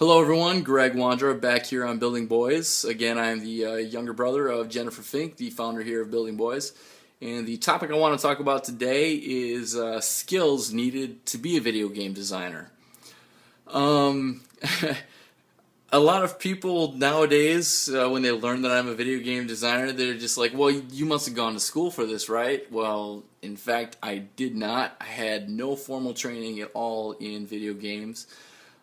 Hello everyone, Greg Wondra back here on Building Boys. Again, I am the younger brother of Jennifer Fink, the founder here of Building Boys. And the topic I want to talk about today is skills needed to be a video game designer. A lot of people nowadays, when they learn that I'm a video game designer, they're just like, well, you must have gone to school for this, right? Well, in fact, I did not. I had no formal training at all in video games.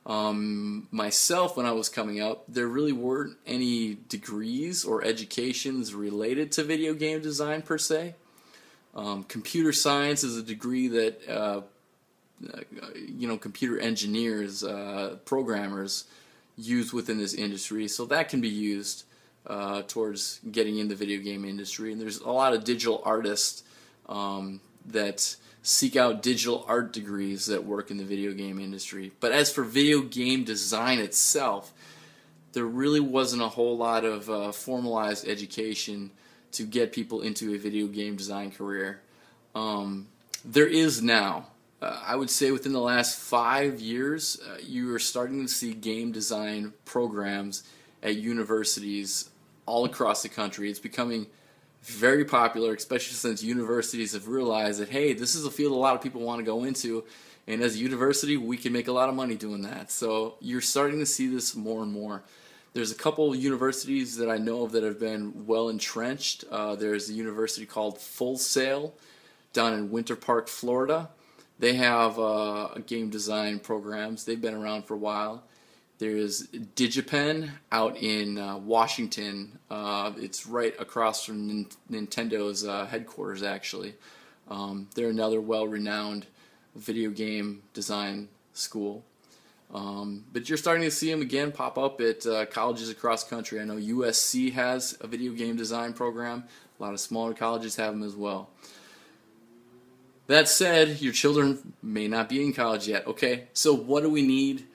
Myself, when I was coming up, there really weren't any degrees or educations related to video game design per se. Computer science is a degree that computer engineers, programmers use within this industry, so that can be used towards getting in the video game industry. And there's a lot of digital artists that seek out digital art degrees that work in the video game industry. But as for video game design itself, there really wasn't a whole lot of formalized education to get people into a video game design career. There is now. I would say within the last 5 years, you are starting to see game design programs at universities all across the country. It's becoming very popular, especially since universities have realized that, hey, this is a field a lot of people want to go into, and as a university, we can make a lot of money doing that. So you're starting to see this more and more. There's a couple of universities that I know of that have been well entrenched. There's a university called Full Sail down in Winter Park, Florida. They have game design programs. They've been around for a while. There's DigiPen out in Washington. It's right across from Nintendo's headquarters, actually. They're another well-renowned video game design school. But you're starting to see them again pop up at colleges across the country. I know USC has a video game design program. A lot of smaller colleges have them as well. That said, your children may not be in college yet. Okay, so what do we need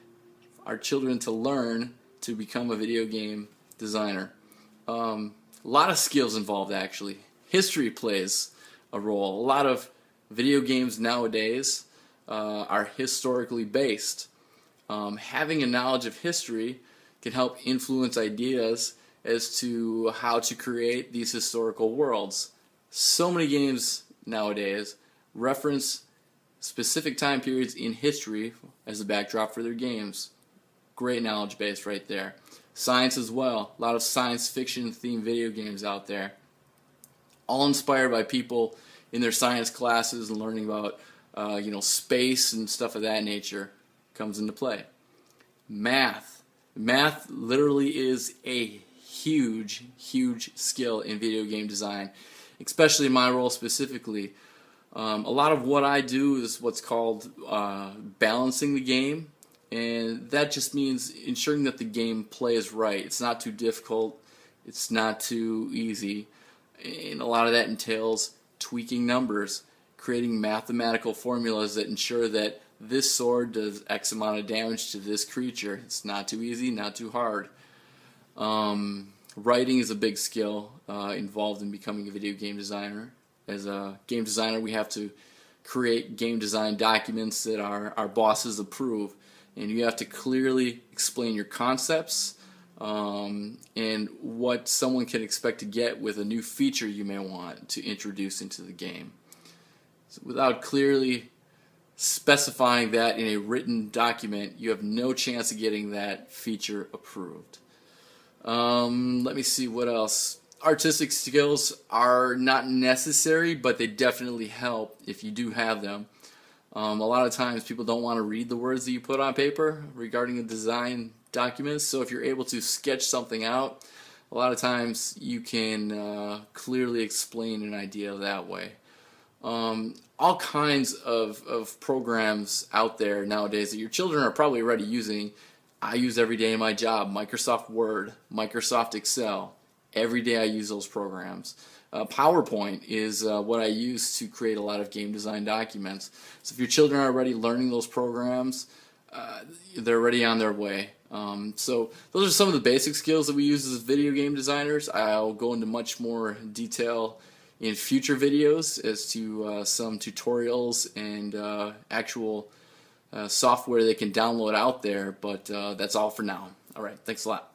our children to learn to become a video game designer? A lot of skills involved, actually. History plays a role. A lot of video games nowadays are historically based. Having a knowledge of history can help influence ideas as to how to create these historical worlds. So many games nowadays reference specific time periods in history as a backdrop for their games. Great knowledge base right there. Science as well. A lot of science fiction themed video games out there. All inspired by people in their science classes and learning about space and stuff of that nature comes into play. Math. Math literally is a huge, huge skill in video game design, especially in my role specifically. A lot of what I do is what's called balancing the game, and that just means ensuring that the game plays right. It's not too difficult, it's not too easy, and a lot of that entails tweaking numbers, creating mathematical formulas that ensure that this sword does X amount of damage to this creature. It's not too easy, not too hard. Writing is a big skill involved in becoming a video game designer. As a game designer, we have to create game design documents that our bosses approve, and you have to clearly explain your concepts and what someone can expect to get with a new feature you may want to introduce into the game. So without clearly specifying that in a written document, you have no chance of getting that feature approved. Let me see what else. Artistic skills are not necessary, but they definitely help if you do have them. A lot of times people don't want to read the words that you put on paper regarding the design documents, so if you're able to sketch something out, a lot of times you can clearly explain an idea that way. All kinds of programs out there nowadays that your children are probably already using. I use every day in my job: Microsoft Word, Microsoft Excel. Every day I use those programs. PowerPoint is what I use to create a lot of game design documents. So if your children are already learning those programs, they're already on their way. So those are some of the basic skills that we use as video game designers. I'll go into much more detail in future videos as to some tutorials and actual software they can download out there, but that's all for now. All right, thanks a lot.